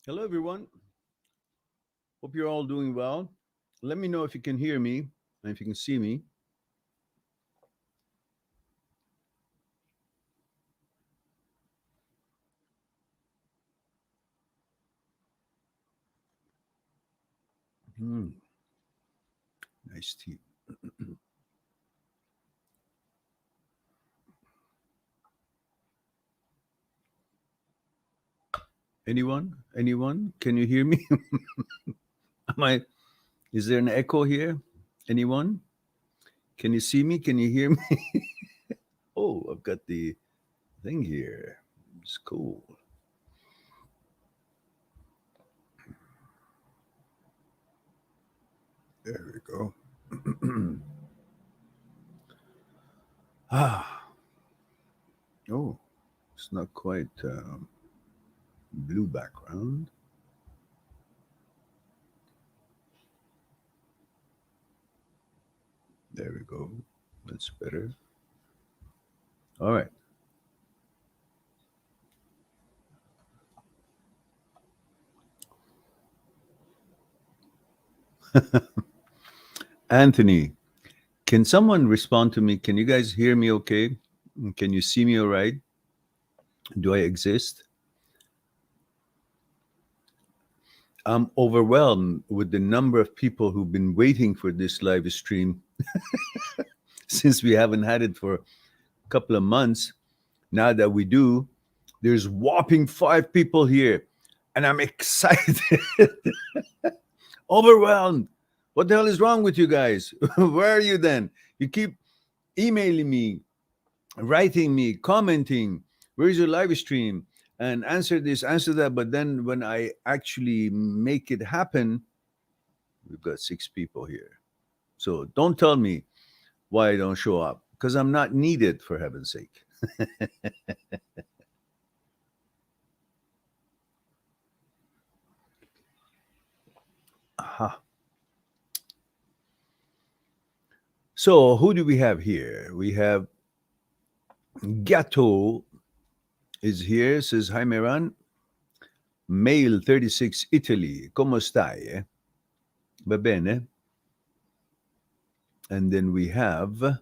Hello, everyone. Hope you're all doing well. Let me know if you can hear me and if you can see me. Mm, nice tea. Anyone? Anyone? Can you hear me? Am I? Is there an echo here? Anyone? Can you see me? Can you hear me? Oh, I've got the thing here. It's cool. There we go. Ah, oh, it's not quite blue background. There we go. That's better. All right. Anthony, can someone respond to me? Can you guys hear me okay? Can you see me all right? Do I exist? I'm overwhelmed with the number of people who've been waiting for this live stream since we haven't had it for a couple of months. Now that we do, there's whopping 5 people here, and I'm excited, overwhelmed. What the hell is wrong with you guys? Where are you then? You keep emailing me, writing me, commenting. Where's your live stream? And answer this, answer that. But then when I actually make it happen, we've got 6 people here. So don't tell me why I don't show up, because I'm not needed, for heaven's sake. Aha. So who do we have here? We have Gatto is here, says, hi Meran. Male 36, Italy. Como stai? Va bene? And then we have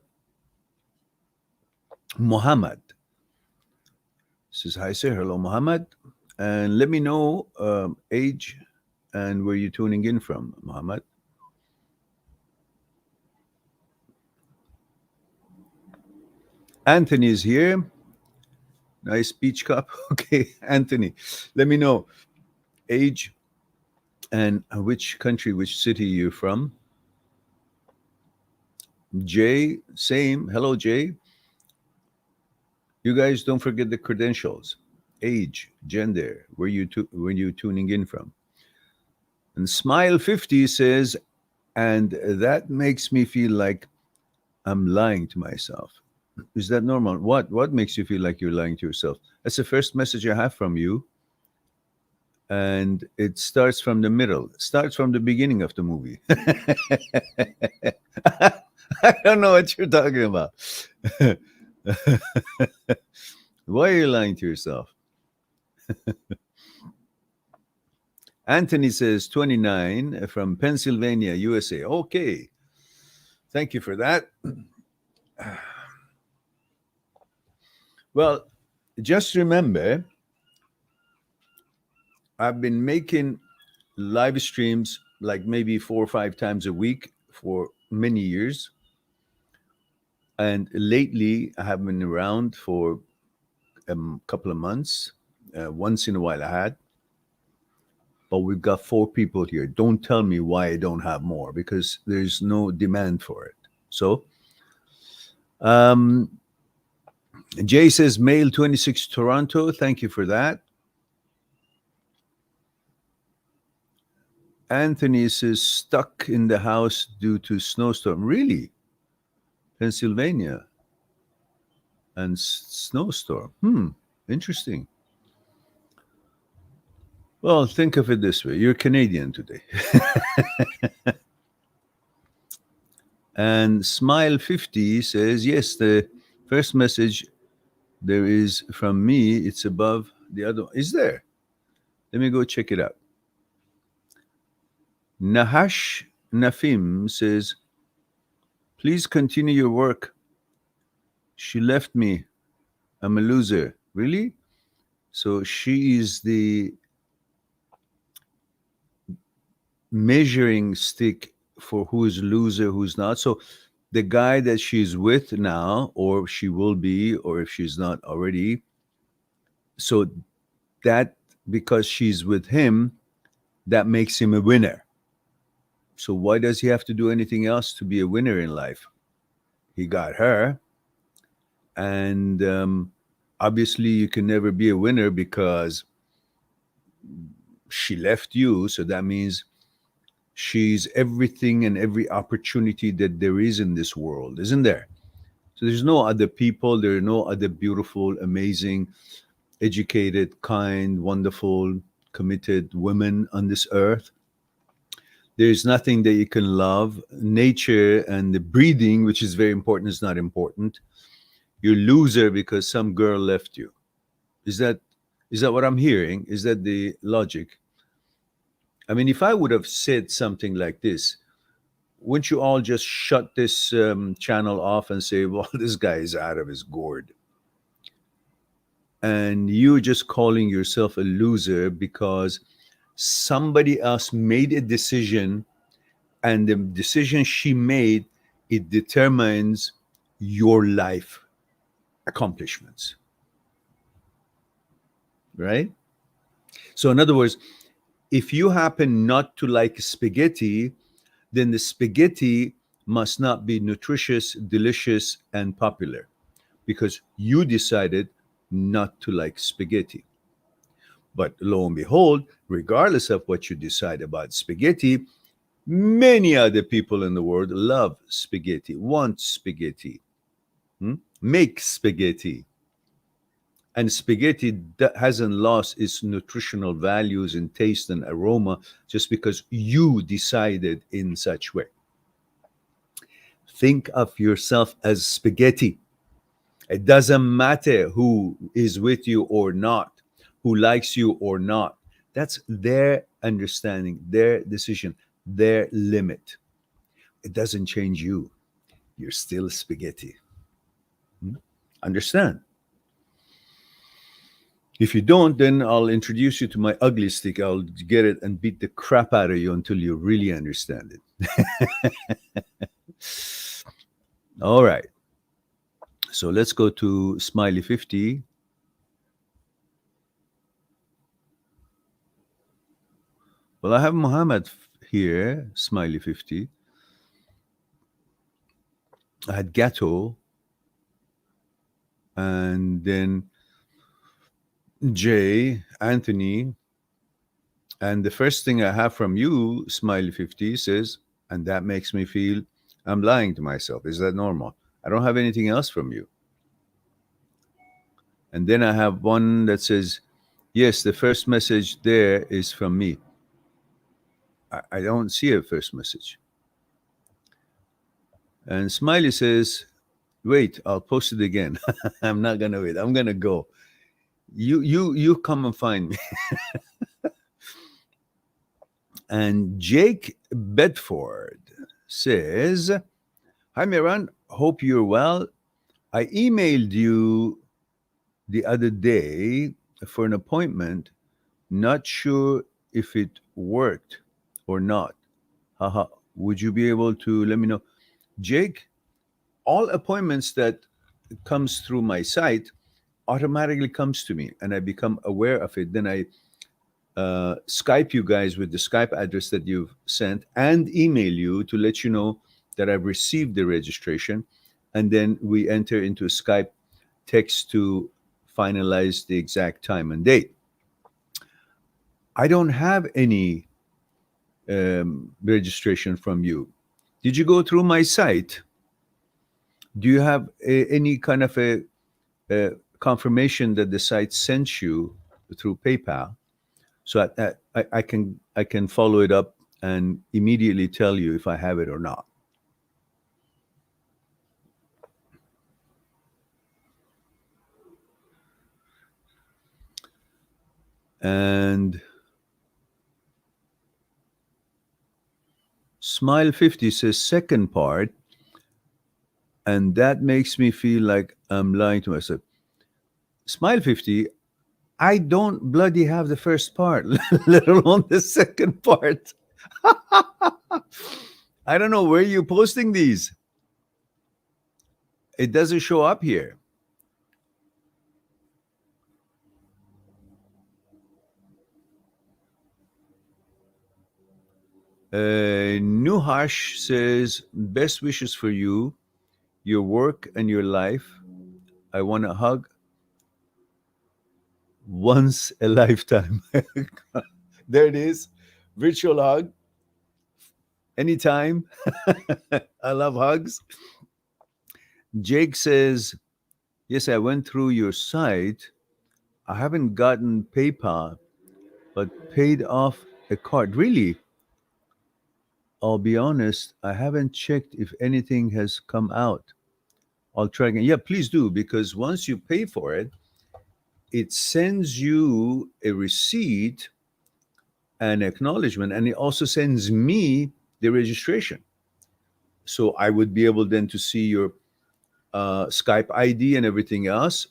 Muhammad. Says, hi sir. Hello, Muhammad. And let me know age and where you're tuning in from, Muhammad. Anthony is here. Nice peach cup. Okay, Anthony, let me know age and which country, which city you're from. Jay, same. Hello, Jay. You guys don't forget the credentials, age, gender, where you tuning in from. And Smile 50 says, and that makes me feel like I'm lying to myself. Is that normal? What makes you feel like you're lying to yourself? That's the first message I have from you. And it starts from the middle. It starts from the beginning of the movie. I don't know what you're talking about. Why are you lying to yourself? Anthony says 29 from Pennsylvania, USA. Okay. Thank you for that. Well, just remember, I've been making live streams like maybe 4 or 5 times a week for many years. And lately, I have been around for a couple of months. Once in a while I had, but we've got 4 people here. Don't tell me why I don't have more, because there's no demand for it. So, um, Jay says, male 26 Toronto. Thank you for that. Anthony says, stuck in the house due to snowstorm. Really? Pennsylvania and snowstorm. Interesting. Well, think of it this way. You're Canadian today. And Smile50 says, yes, the first message there is from me. It's above the other. Is there? Let me go check it out. Nahash Nafim says, please continue your work. She left me. I'm a loser. Really? So she is the measuring stick for who's loser, who's not. So the guy that she's with now, or she will be, or if she's not already, so that because she's with him, that makes him a winner. So why does he have to do anything else to be a winner in life? He got her, and obviously you can never be a winner because she left you. So that means she's everything and every opportunity that there is in this world, isn't there? So there's no other people, there are no other beautiful, amazing, educated, kind, wonderful, committed women on this earth. There's nothing that you can love. Nature and the breathing, which is very important, is not important. You're a loser because some girl left you. Is that what I'm hearing? Is that the logic? I mean, if I would have said something like this, wouldn't you all just shut this channel off and say, well, this guy is out of his gourd? And you're just calling yourself a loser because somebody else made a decision, and the decision she made, it determines your life accomplishments. Right? So in other words, if you happen not to like spaghetti, then the spaghetti must not be nutritious, delicious, and popular because you decided not to like spaghetti. But lo and behold, regardless of what you decide about spaghetti, many other people in the world love spaghetti, want spaghetti, make spaghetti. And spaghetti hasn't lost its nutritional values in taste and aroma just because you decided in such way. Think of yourself as spaghetti. It doesn't matter who is with you or not, who likes you or not. That's their understanding, their decision, their limit. It doesn't change you. You're still spaghetti. Understand? If you don't, then I'll introduce you to my ugly stick. I'll get it and beat the crap out of you until you really understand it. All right. So let's go to Smiley50. Well, I have Muhammad here, Smiley50. I had Gato, and then Jay, Anthony, and the first thing I have from you, Smiley50, says, and that makes me feel I'm lying to myself. Is that normal? I don't have anything else from you. And then I have one that says, yes, the first message there is from me. I don't see a first message. And Smiley says, wait, I'll post it again. I'm not going to wait. I'm going to go. You come and find me. And Jake Bedford says, hi, Miran. Hope you're well. I emailed you the other day for an appointment. Not sure if it worked or not. Haha. Would you be able to let me know? Jake, all appointments that comes through my site automatically comes to me and I become aware of it. Then I Skype you guys with the Skype address that you've sent and email you to let you know that I've received the registration. And then we enter into a Skype text to finalize the exact time and date. I don't have any registration from you. Did you go through my site? Do you have any kind of a confirmation that the site sent you through PayPal? So I can follow it up and immediately tell you if I have it or not. And Smile 50 says second part, and that makes me feel like I'm lying to myself. Smile 50, I don't bloody have the first part, let alone the second part. I don't know where you're posting these. It doesn't show up here. Nuhash says, best wishes for you, your work, and your life. I want a hug once a lifetime. There it is. Virtual hug. Anytime. I love hugs. Jake says, yes, I went through your site. I haven't gotten PayPal, but paid off a card. Really? I'll be honest, I haven't checked if anything has come out. I'll try again. Yeah, please do, because once you pay for it, it sends you a receipt and acknowledgement, and it also sends me the registration. So I would be able then to see your Skype ID and everything else.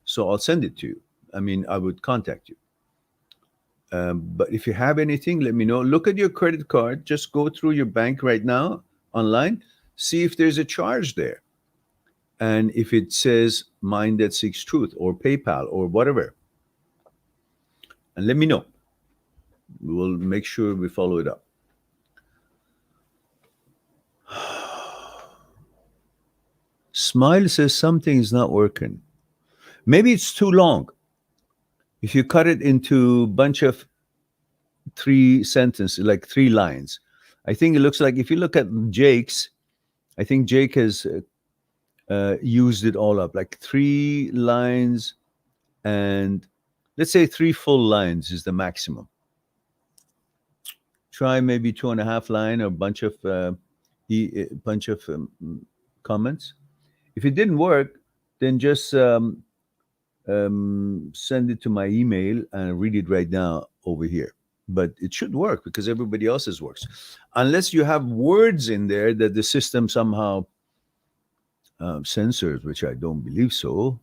So I'll send it to you. I mean, I would contact you. But if you have anything, let me know. Look at your credit card. Just go through your bank right now online. See if there's a charge there. And if it says Mind That Seeks Truth or PayPal or whatever, and let me know. We'll make sure we follow it up. Smile says something is not working. Maybe it's too long. If you cut it into a bunch of 3 sentences, like 3 lines, I think it looks like, if you look at Jake's, I think Jake has used it all up, like 3 lines, and let's say 3 full lines is the maximum. Try maybe 2.5 line or a bunch of comments. If it didn't work, then just send it to my email and read it right now over here. But it should work because everybody else's works, unless you have words in there that the system somehow censors, which I don't believe so.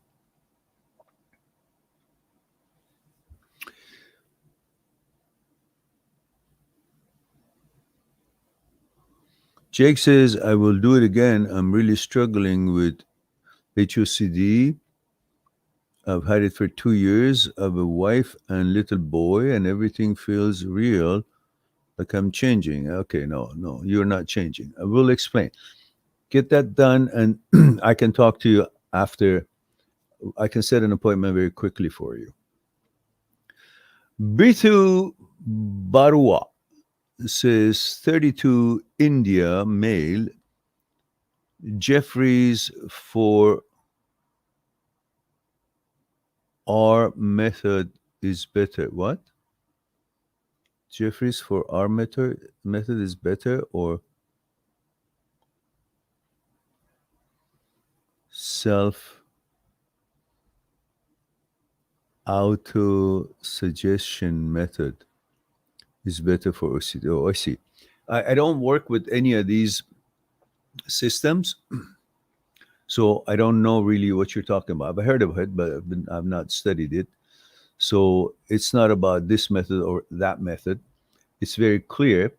Jake says, I will do it again. I'm really struggling with HOCD. I've had it for 2 years. I have a wife and little boy, and everything feels real, like I'm changing. Okay, no, you're not changing. I will explain. Get that done, and I can talk to you after. I can set an appointment very quickly for you. Bithu Barua says 32 India male, Jeffries for our method is better. What? Jeffries for our method is better, or self auto suggestion method is better for OCD. Oh, I see. I don't work with any of these systems, so I don't know really what you're talking about. I've heard of it, but I've not studied it. So it's not about this method or that method. It's very clear.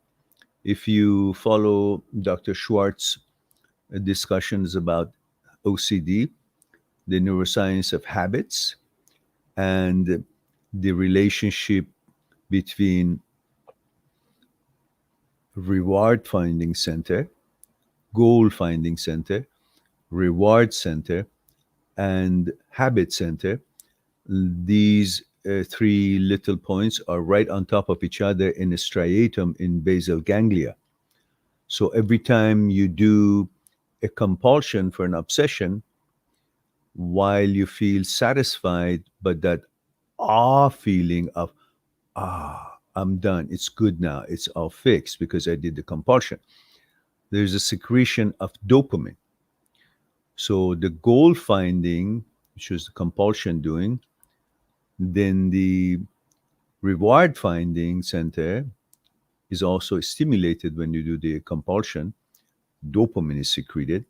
If you follow Dr. Schwartz's discussions about OCD, the neuroscience of habits, and the relationship between reward finding center, goal finding center, reward center, and habit center. These three little points are right on top of each other in a striatum in basal ganglia. So every time you do a compulsion for an obsession, while you feel satisfied, but that feeling of, I'm done, it's good now, it's all fixed because I did the compulsion, there's a secretion of dopamine. So the goal finding, which was the compulsion doing, then the reward finding center is also stimulated when you do the compulsion. Dopamine is secreted.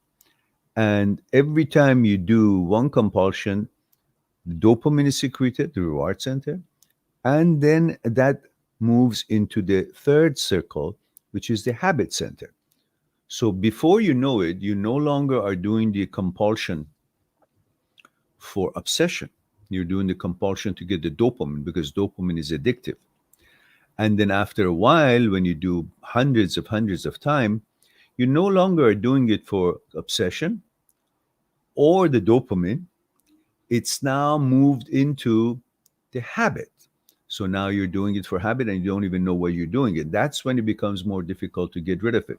And every time you do one compulsion, the dopamine is secreted, the reward center. And then that moves into the third circle, which is the habit center. So before you know it, you no longer are doing the compulsion for obsession. You're doing the compulsion to get the dopamine because dopamine is addictive. And then after a while, when you do hundreds of time, you no longer are doing it for obsession or the dopamine. It's now moved into the habit. So now you're doing it for habit and you don't even know why you're doing it. That's when it becomes more difficult to get rid of it,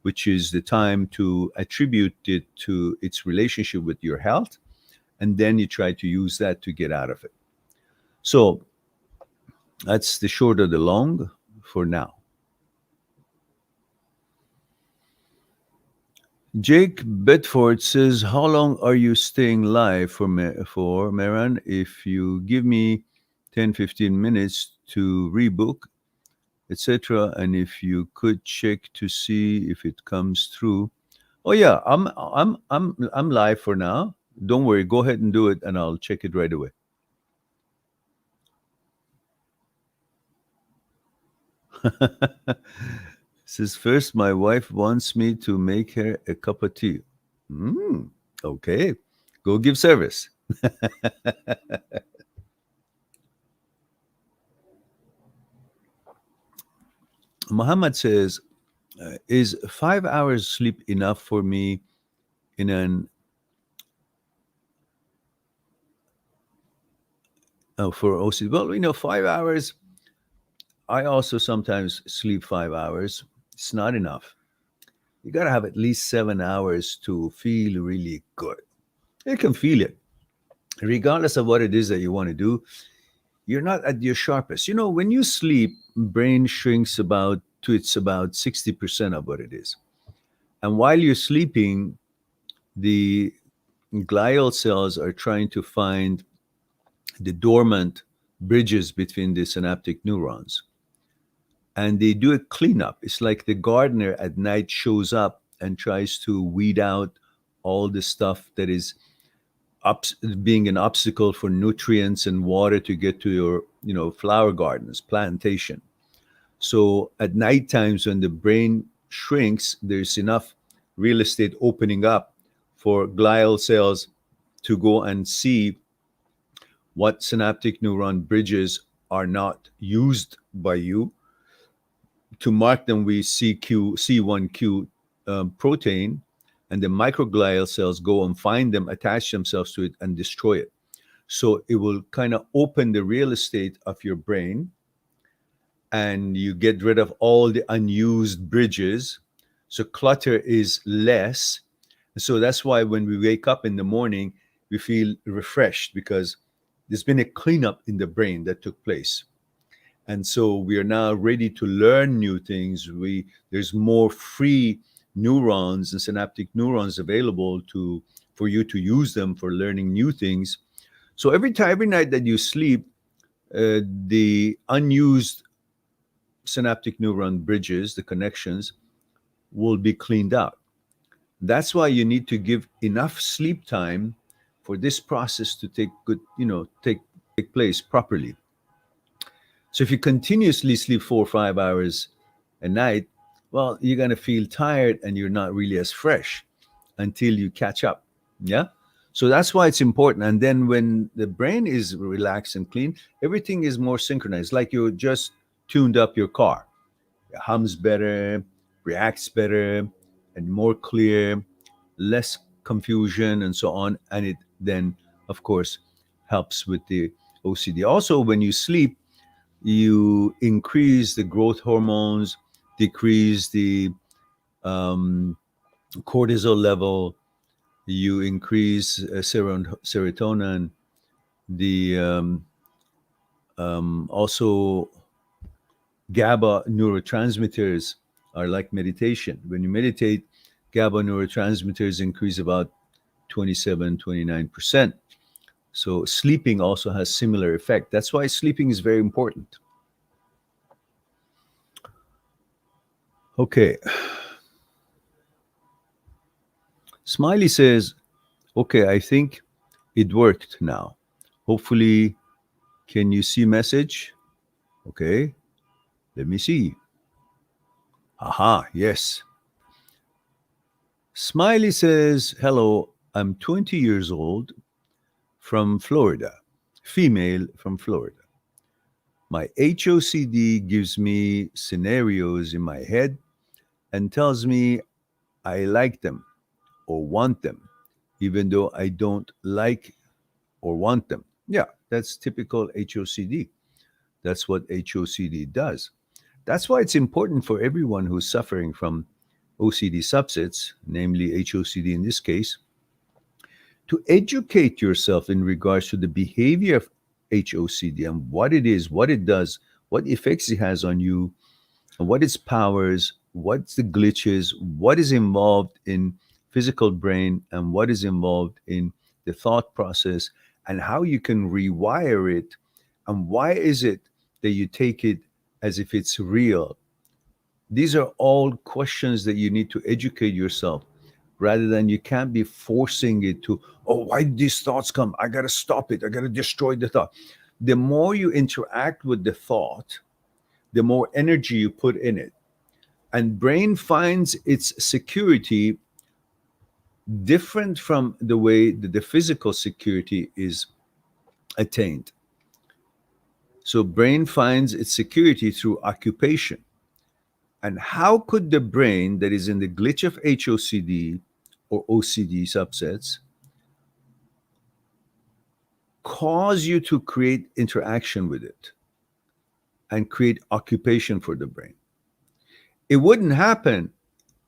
which is the time to attribute it to its relationship with your health. And then you try to use that to get out of it. So that's the short of the long for now. Jake Bedford says, how long are you staying live for Meran? If you give me 10-15 minutes to rebook, etc., and if you could check to see if it comes through. Oh yeah, I'm live for now. Don't worry, go ahead and do it and I'll check it right away. Says, first, my wife wants me to make her a cup of tea. Okay, go give service. Muhammad says, is 5 hours sleep enough for me in an for OCD? Well, 5 hours. I also sometimes sleep 5 hours. It's not enough. You got to have at least 7 hours to feel really good. You can feel it. Regardless of what it is that you want to do, you're not at your sharpest. When you sleep, brain shrinks about 60% of what it is. And while you're sleeping, the glial cells are trying to find the dormant bridges between the synaptic neurons. And they do a cleanup. It's like the gardener at night shows up and tries to weed out all the stuff that is being an obstacle for nutrients and water to get to your flower gardens, plantation. So at night times when the brain shrinks, there's enough real estate opening up for glial cells to go and see what synaptic neuron bridges are not used by you, to mark them with C1q protein, and the microglial cells go and find them, attach themselves to it, and destroy it. So it will kind of open the real estate of your brain, and you get rid of all the unused bridges. So clutter is less. So that's why when we wake up in the morning, we feel refreshed because there's been a cleanup in the brain that took place. And so we are now ready to learn new things. There's more free neurons and synaptic neurons available for you to use them for learning new things. So every night that you sleep, the unused synaptic neuron bridges, the connections, will be cleaned out. That's why you need to give enough sleep time for this process to take place properly. So if you continuously sleep 4 or 5 hours a night, well, you're going to feel tired and you're not really as fresh until you catch up. Yeah. So that's why it's important. And then when the brain is relaxed and clean, everything is more synchronized. Like you just tuned up your car. It hums better, reacts better, and more clear, less confusion, and so on. And it then, of course, helps with the OCD. Also, when you sleep, you increase the growth hormones, decrease the um, cortisol level, you increase serotonin, the also GABA neurotransmitters are like meditation. When you meditate, GABA neurotransmitters increase about 27, 29%. So sleeping also has similar effect. That's why sleeping is very important. Okay. Smiley says, okay, I think it worked now. Hopefully, can you see message? Okay, let me see. Aha, yes. Smiley says, hello, I'm 20 years old from Florida, female from Florida. My HOCD gives me scenarios in my head and tells me I like them or want them, even though I don't like or want them. Yeah, that's typical HOCD. That's what HOCD does. That's why it's important for everyone who's suffering from OCD subsets, namely HOCD in this case, to educate yourself in regards to the behavior of HOCD and what it is, what it does, what effects it has on you, and what its powers, what's the glitches, what is involved in physical brain, and what is involved in the thought process, and how you can rewire it, and why is it that you take it as if it's real. These are all questions that you need to educate yourself, rather than you can't be forcing it to, oh, why did these thoughts come? I got to stop it. I got to destroy the thought. The more you interact with the thought, the more energy you put in it. And brain finds its security different from the way that the physical security is attained. So brain finds its security through occupation. And how could the brain that is in the glitch of HOCD or OCD subsets cause you to create interaction with it and create occupation for the brain? It wouldn't happen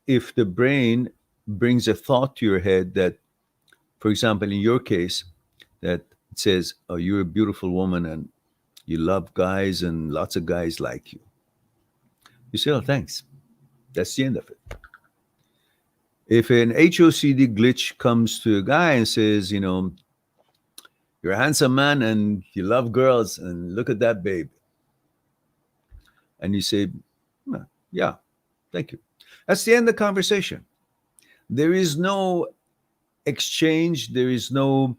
if the brain brings a thought to your head that, for example, in your case, that it says, oh, you're a beautiful woman and you love guys and lots of guys like you. You say, oh, thanks. That's the end of it. If an HOCD glitch comes to a guy and says, you know, you're a handsome man and you love girls and look at that babe. And you say, yeah, thank you. That's the end of the conversation. There is no exchange. There is no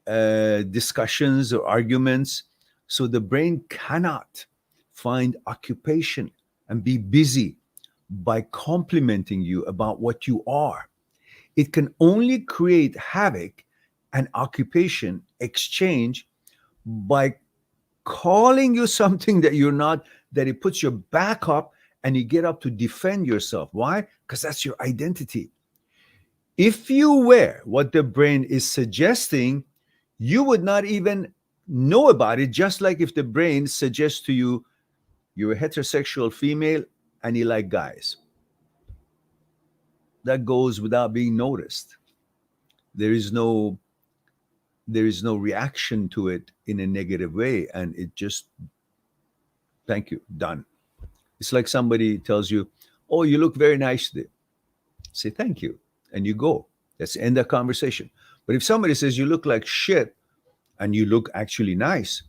discussions or arguments. So the brain cannot find occupation and be busy by complimenting you about what you are. It can only create havoc and occupation exchange by calling you something that you're not, that it puts your back up and you get up to defend yourself. Why? Because that's your identity. If you were what the brain is suggesting, you would not even know about it. Just like if the brain suggests to you, you're a heterosexual female and you like guys. That goes without being noticed. There is no reaction to it in a negative way, and it just, thank you, done. It's like somebody tells you, oh, you look very nice today. Say thank you, and you go. That's the end of the conversation. But if somebody says you look like shit and you look actually nice,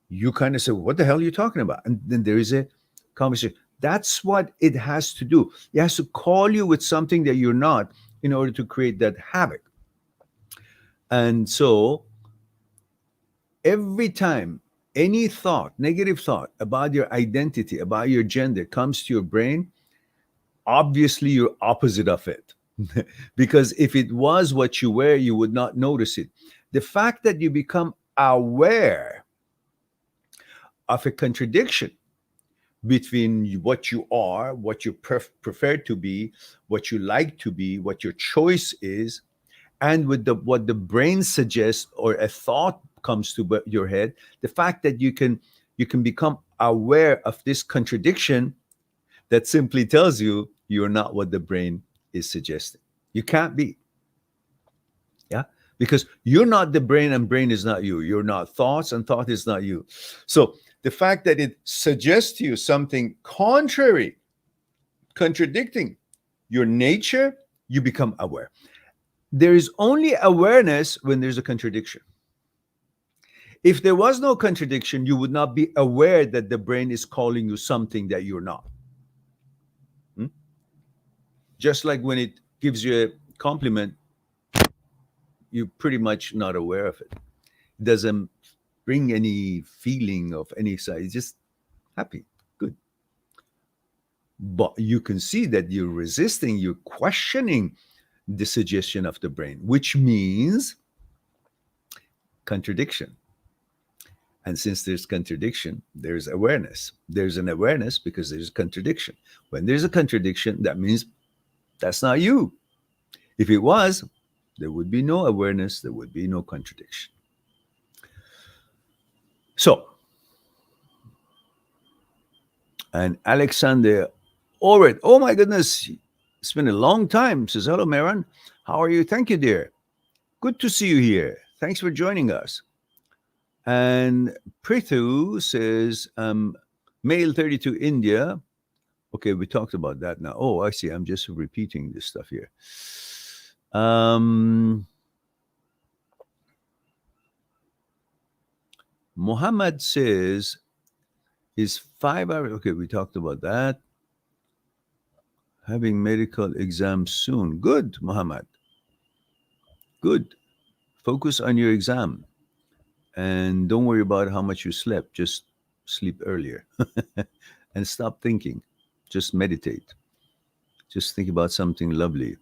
you kind of say, what the hell are you talking about? And then there is a conversation. That's what it has to do. It has to call you with something that you're not in order to create that havoc. And so every time any thought, negative thought about your identity, about your gender comes to your brain, obviously you're opposite of it. Because if it was what you wear, you would not notice it. The fact that you become aware of a contradiction between what you are, what you prefer to be, what you like to be, what your choice is, and with what the brain suggests or a thought comes to your head, the fact that you can become aware of this contradiction, that simply tells you you're not what the brain is suggesting. You can't be. Yeah, because you're not the brain and brain is not you. You're not thoughts and thought is not you. So the fact that it suggests to you something contrary, contradicting your nature, you become aware. There is only awareness when there's a contradiction. If there was no contradiction, you would not be aware that the brain is calling you something that you're not. Just like when it gives you a compliment, you're pretty much not aware of it. It doesn't bring any feeling of any side. It's just happy, good. But you can see that you're resisting, you're questioning the suggestion of the brain, which means contradiction. And since there's contradiction, there's awareness. There's an awareness because there's a contradiction. When there's a contradiction, that means that's not you. If it was, there would be no awareness, there would be no contradiction. So, and Alexander Ored, oh my goodness, it's been a long time. Says, hello, Maran. How are you? Thank you, dear. Good to see you here. Thanks for joining us. And Prithu says, male 32 India. Okay, we talked about that now. Oh, I see. I'm just repeating this stuff here. Muhammad says, is 5 hours. Okay, we talked about that. Having medical exams soon. Good, Muhammad. Good. Focus on your exam. And don't worry about how much you slept. Just sleep earlier. And stop thinking. Just meditate. Just think about something lovely.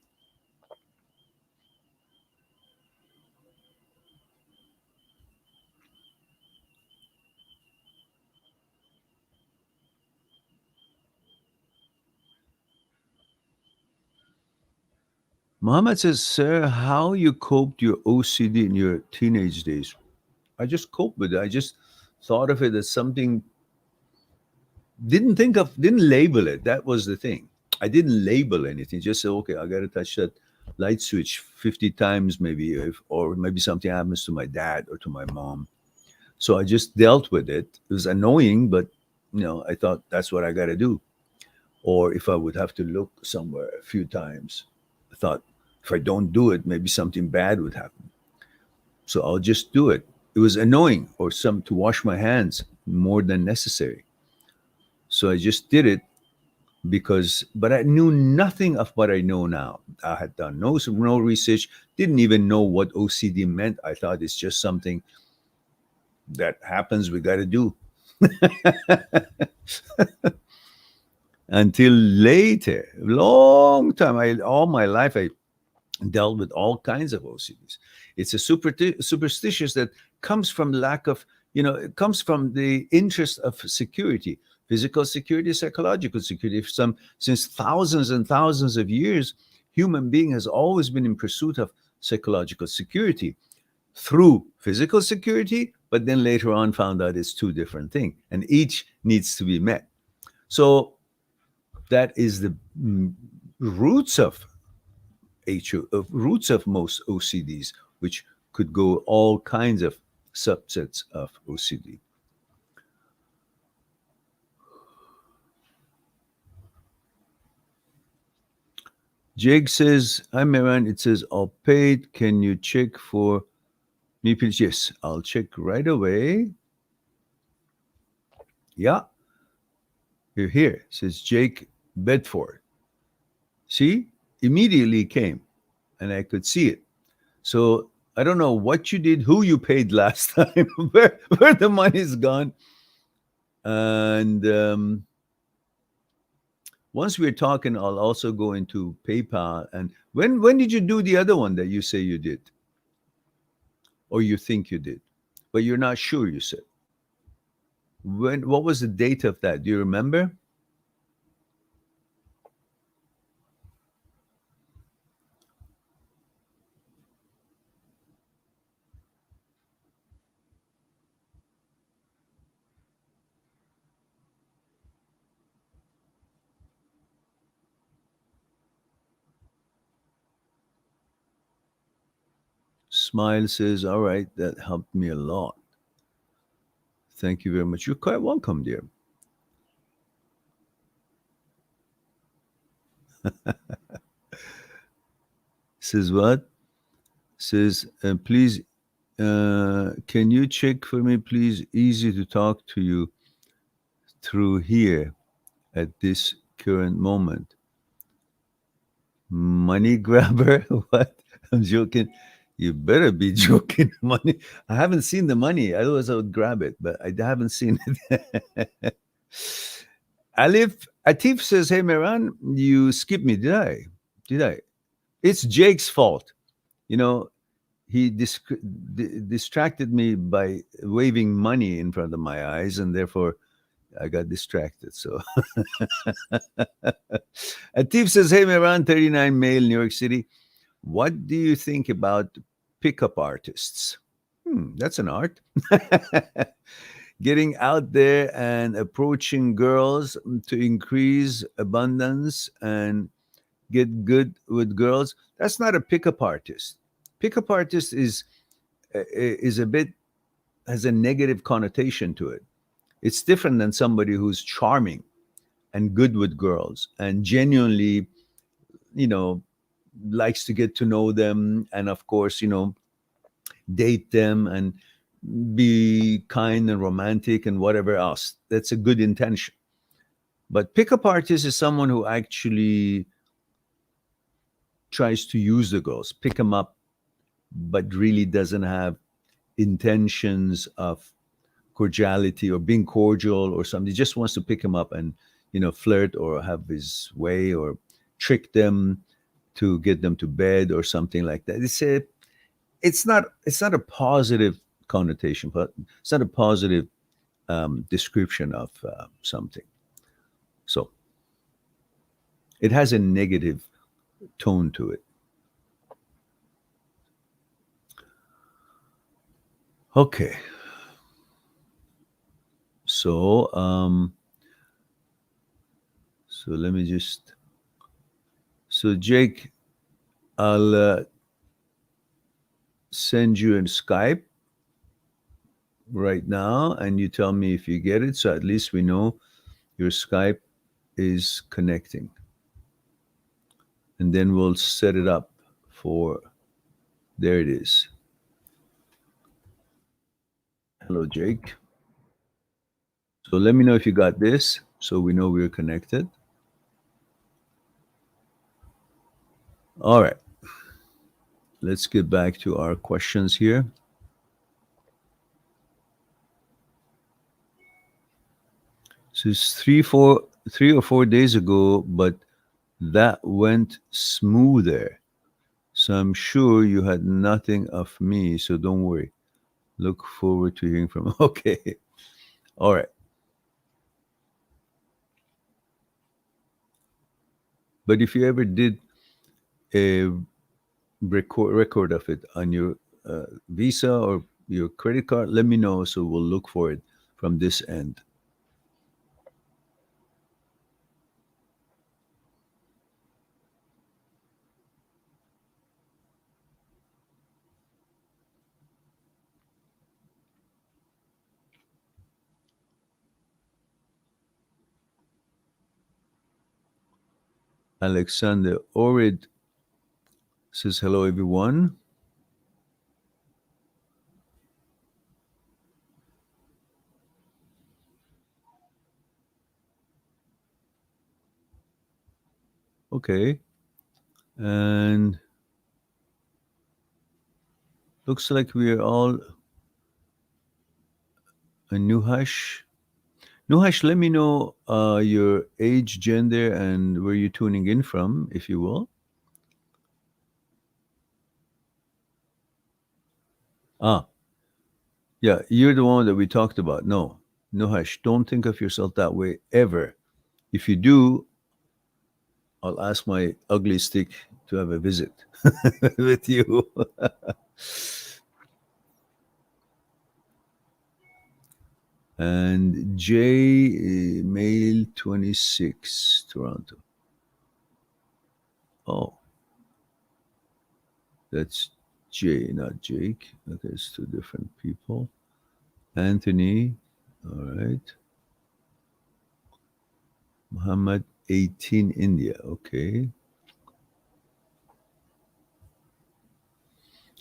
Muhammad says, sir, how you coped your OCD in your teenage days? I just coped with it. I just thought of it as something, didn't label it. That was the thing. I didn't label anything. Just said, okay, I got to touch that light switch 50 times maybe, or maybe something happens to my dad or to my mom. So I just dealt with it. It was annoying, but I thought that's what I got to do. Or if I would have to look somewhere a few times, I thought if I don't do it, maybe something bad would happen. So I'll just do it. It was annoying, or to wash my hands more than necessary. So I just did it but I knew nothing of what I know now. I had done no research, didn't even know what OCD meant. I thought it's just something that happens, we got to do. Until later, long time, all my life, I dealt with all kinds of OCDs. It's a superstitious that comes from lack of, it comes from the interest of security, physical security, psychological security. Since thousands and thousands of years, human being has always been in pursuit of psychological security through physical security, but then later on found out it's two different things, and each needs to be met. So that is the roots of most OCDs, which could go all kinds of subsets of OCD. Jake says, hi, Maran. It says, all paid. Can you check for me, please? Yes, I'll check right away. Yeah. You're here. It says Jake Bedford. See? Immediately came, and I could see it. So I don't know what you did, who you paid last time, where the money's gone. And Once we're talking, I'll also go into PayPal. And when did you do the other one that you say you did, or you think you did, but you're not sure? You said when? What was the date of that? Do you remember? Smile says, "All right, that helped me a lot. Thank you very much. You're quite welcome, dear." Says what? Says, please, can you check for me, please? Easy to talk to you through here at this current moment. Money grabber? What? I'm joking. You better be joking. Money. I haven't seen the money. Otherwise, I would grab it, but I haven't seen it. Atif says, "Hey, Miran, you skipped me. Did I? Did I? It's Jake's fault. You know, he distracted me by waving money in front of my eyes, and therefore I got distracted. So Atif says, "Hey, Miran, 39 male, New York City. What do you think about pickup artists?" That's an art. Getting out there and approaching girls to increase abundance and get good with girls. That's not a pickup artist. Pickup artist is a bit, has a negative connotation to it. It's different than somebody who's charming and good with girls and genuinely, you know, likes to get to know them, and of course, date them and be kind and romantic and whatever else. That's a good intention. But pickup artist is someone who actually tries to use the girls, pick them up, but really doesn't have intentions of cordiality or being cordial or something. He just wants to pick them up and, flirt or have his way or trick them to get them to bed or something like that. It's not a positive connotation, but it's not a positive description of something. So it has a negative tone to it. Okay. So let me just. So Jake, I'll send you in Skype right now, and you tell me if you get it. So at least we know your Skype is connecting, and then we'll set it up for. There it is. Hello, Jake. So let me know if you got this, so we know we're connected. All right. Let's get back to our questions here. So it's 3 or 4 days ago, but that went smoother. So I'm sure you had nothing of me, so don't worry. Look forward to hearing from. Okay. All right. But if you ever did a record of it on your Visa or your credit card, let me know, so we'll look for it from this end. Alexander Orid says, "Hello, everyone." Okay. And looks like we are all a new hush. Nuhash, let me know your age, gender, and where you're tuning in from, if you will. Ah, yeah, you're the one that we talked about. No, Nuhash, don't think of yourself that way ever. If you do, I'll ask my ugly stick to have a visit with you. And J, male 26, Toronto. Oh, that's J, not Jake. Okay, it's two different people. Anthony, all right. Muhammad, 18, India. Okay.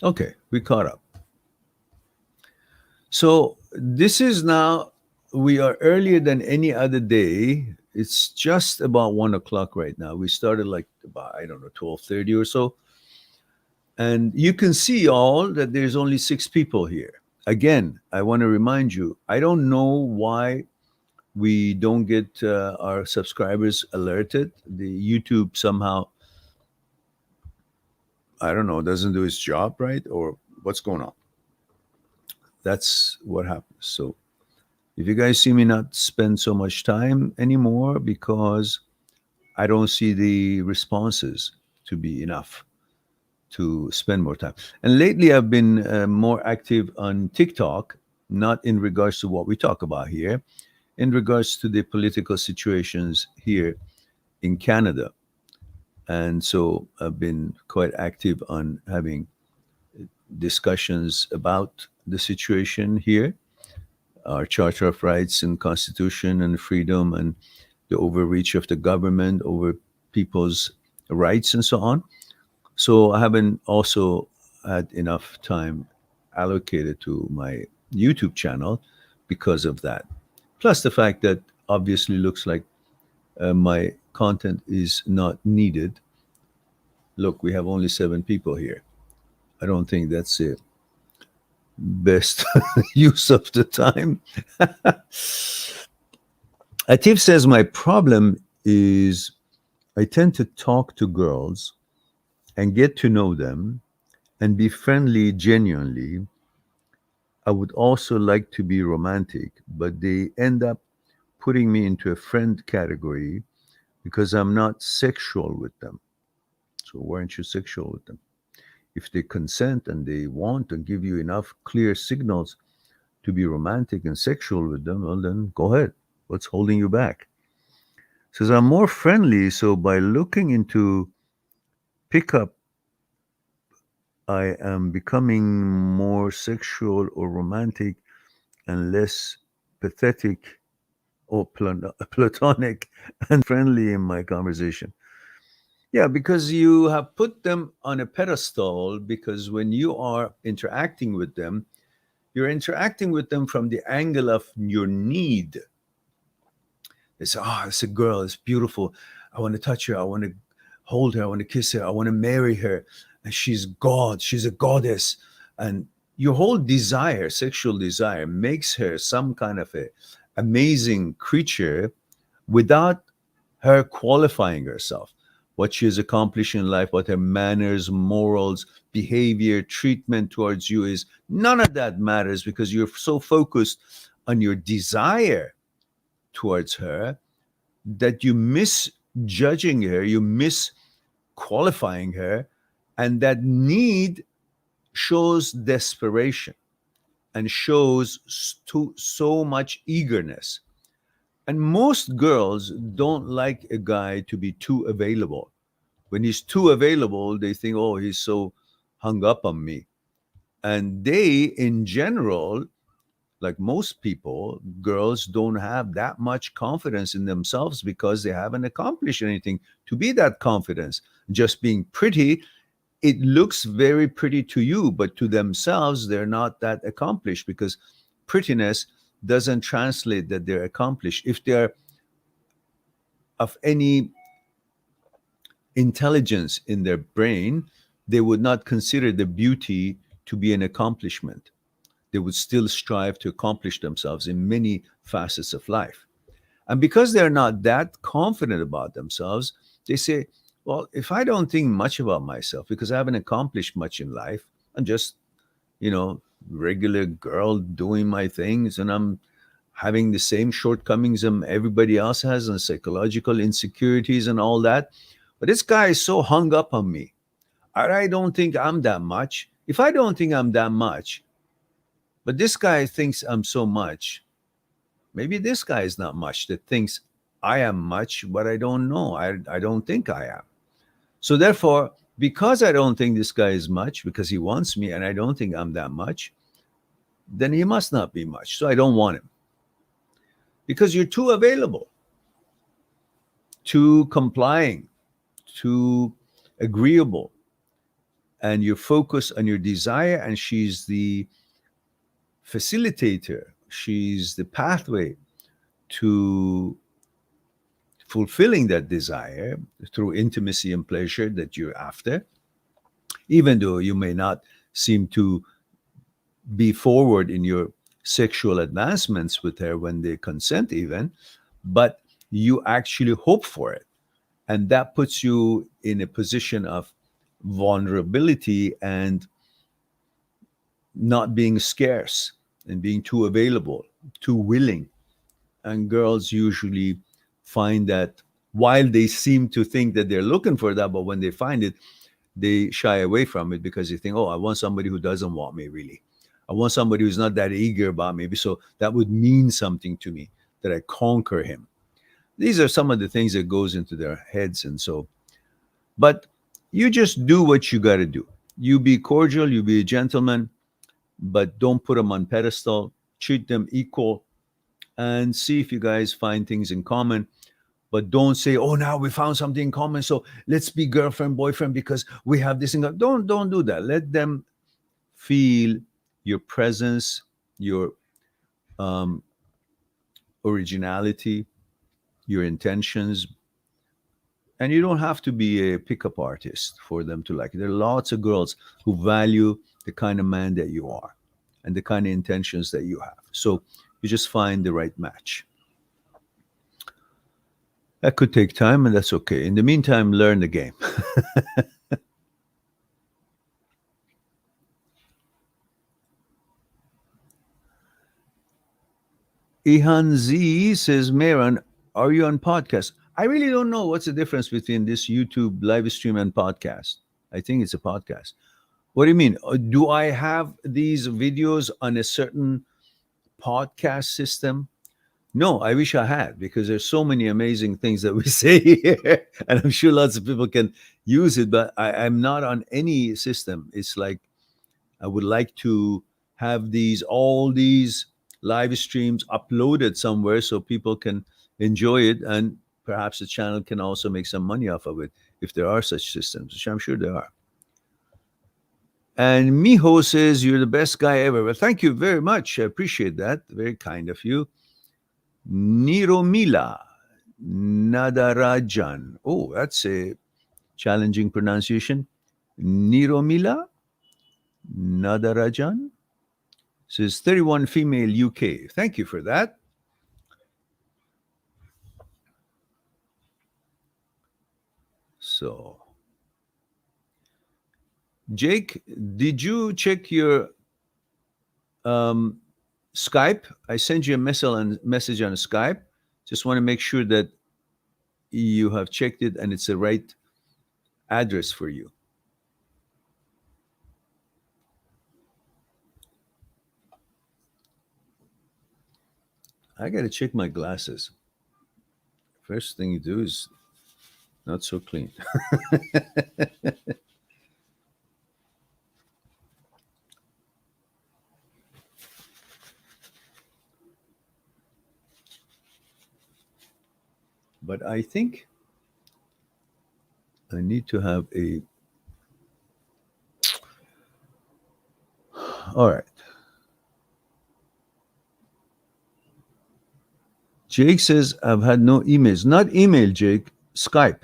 Okay, we caught up. So this is now, we are earlier than any other day. It's just about 1 o'clock right now. We started like about, I don't know, 12:30 or so. And you can see all that there's only 6 people here. Again, I want to remind you, I don't know why we don't get our subscribers alerted. The YouTube somehow, I don't know, doesn't do its job right, or what's going on. That's what happens. So if you guys see me not spend so much time anymore because I don't see the responses to be enough to spend more time. And lately, I've been more active on TikTok, not in regards to what we talk about here, in regards to the political situations here in Canada. And so I've been quite active on having discussions about the situation here, our Charter of Rights and Constitution and freedom and the overreach of the government over people's rights and so on. So I haven't also had enough time allocated to my YouTube channel because of that. Plus the fact that obviously looks like my content is not needed. Look, we have only 7 people here. I don't think that's the best use of the time. Atif says my problem is I tend to talk to girls and get to know them and be friendly genuinely. I would also like to be romantic, but they end up putting me into a friend category because I'm not sexual with them. So why aren't you sexual with them? If they consent and they want and give you enough clear signals to be romantic and sexual with them, well then go ahead. What's holding you back? Says I'm more friendly, so by looking into pickup, I am becoming more sexual or romantic and less pathetic or platonic and friendly in my conversation. Yeah, because you have put them on a pedestal because when you are interacting with them, you're interacting with them from the angle of your need. They say, oh, it's a girl, it's beautiful. I want to touch her. I want to hold her. I want to kiss her. I want to marry her. And she's God. She's a goddess. And your whole desire, sexual desire, makes her some kind of a amazing creature without her qualifying herself. What she has accomplished in life, what her manners, morals, behavior, treatment towards you is, none of that matters because you're so focused on your desire towards her that you miss judging her, you miss qualifying her, and that need shows desperation and shows so much eagerness. And most girls don't like a guy to be too available. When he's too available, they think, oh, he's so hung up on me. And they, in general, like most people, girls don't have that much confidence in themselves because they haven't accomplished anything to be that confidence. Just being pretty, it looks very pretty to you, but to themselves, they're not that accomplished because prettiness doesn't translate that they're accomplished. If they're of any intelligence in their brain, they would not consider the beauty to be an accomplishment. They would still strive to accomplish themselves in many facets of life. And because they're not that confident about themselves, they say, well, if I don't think much about myself because I haven't accomplished much in life, I'm just, you know, regular girl doing my things, and I'm having the same shortcomings everybody else has, and psychological insecurities and all that. But this guy is so hung up on me. I don't think I'm that much. If I don't think I'm that much, but this guy thinks I'm so much, maybe this guy is not much that thinks I am much, but I don't know. I don't think I am. So therefore, because I don't think this guy is much, because he wants me and I don't think I'm that much, then he must not be much. So I don't want him. Because you're too available, too complying, too agreeable, and you focus on your desire, and she's the facilitator, she's the pathway to fulfilling that desire through intimacy and pleasure that you're after, even though you may not seem to be forward in your sexual advancements with her when they consent, even, but you actually hope for it. And that puts you in a position of vulnerability and not being scarce and being too available, too willing. And girls usually find that while they seem to think that they're looking for that, but when they find it, they shy away from it because they think, oh, I want somebody who doesn't want me really. I want somebody who's not that eager about me. So that would mean something to me, that I conquer him. These are some of the things that goes into their heads. And so, but you just do what you got to do. You be cordial, you be a gentleman, but don't put them on pedestal. Treat them equal and see if you guys find things in common. But don't say, "Oh, now we found something in common, so let's be girlfriend, boyfriend because we have this." Don't do that. Let them feel your presence, your um, originality, your intentions, and you don't have to be a pickup artist for them to like it. There are lots of girls who value the kind of man that you are and the kind of intentions that you have. So you just find the right match. That could take time, and that's okay. In the meantime, learn the game. Ihan Z says, Meron, are you on podcast? I really don't know what's the difference between this YouTube live stream and podcast. I think it's a podcast. What do you mean? Do I have these videos on a certain podcast system? No, I wish I had, because there's so many amazing things that we say here, and I'm sure lots of people can use it. But I'm not on any system. It's like I would like to have all these live streams uploaded somewhere so people can enjoy it, and perhaps the channel can also make some money off of it if there are such systems, which I'm sure there are. And Miho says, you're the best guy ever. Well, thank you very much. I appreciate that. Very kind of you. Niromila Nadarajan. Oh, that's a challenging pronunciation. Niromila Nadarajan says 31 female UK. Thank you for that. So, Jake, did you check your Skype? I sent you a message on Skype. Just want to make sure that you have checked it and it's the right address for you. I got to check my glasses. First thing you do is not so clean. But I think I need to have a. All right. Jake says, I've had no emails. Not email, Jake, Skype.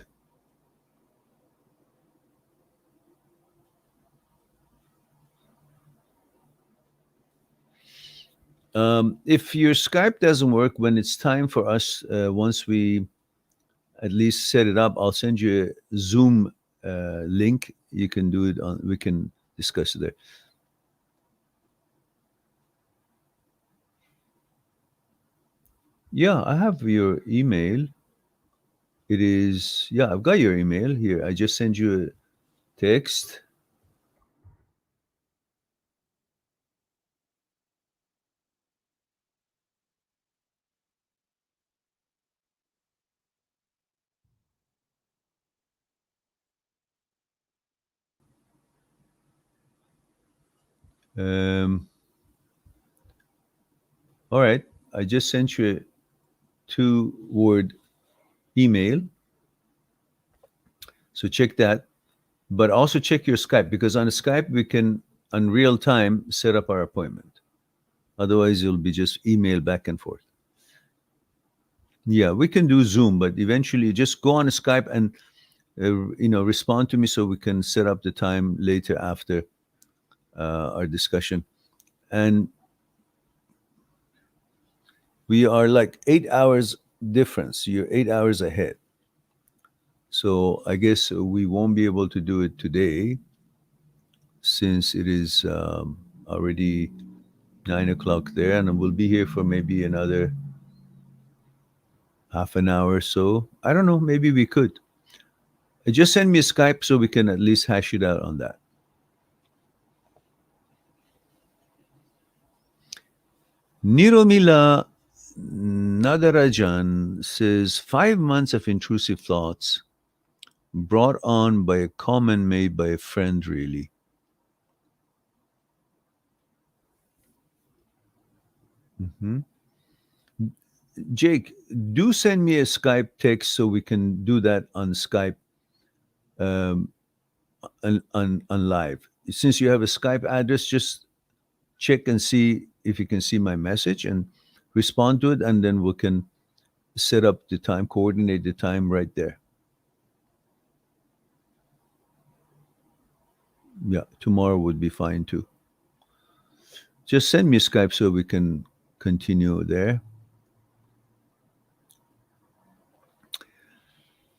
If your Skype doesn't work, when it's time for us, once we at least set it up, I'll send you a Zoom link. You can do it on. We can discuss it there. Yeah, I have your email. It is, yeah, I've got your email here. I just sent you a text. Um, all right, I just sent you a two-word email. So check that. But also check your Skype, because on Skype we can, on real time, set up our appointment. Otherwise, it'll be just email back and forth. Yeah, we can do Zoom, but eventually just go on Skype and respond to me so we can set up the time later after our discussion. And we are like 8 hours difference. You're 8 hours ahead. So I guess we won't be able to do it today, since it is already 9 o'clock there, and we'll be here for maybe another half an hour or so. I don't know. Maybe we could. Just send me a Skype so we can at least hash it out on that. Niromila Nadarajan says 5 months of intrusive thoughts brought on by a comment made by a friend, really. Mm-hmm. Jake, do send me a Skype text so we can do that on Skype, um, on live. Since you have a Skype address, just check and see if you can see my message and respond to it, and then we can set up the time, coordinate the time right there. Yeah, tomorrow would be fine too. Just send me Skype so we can continue there.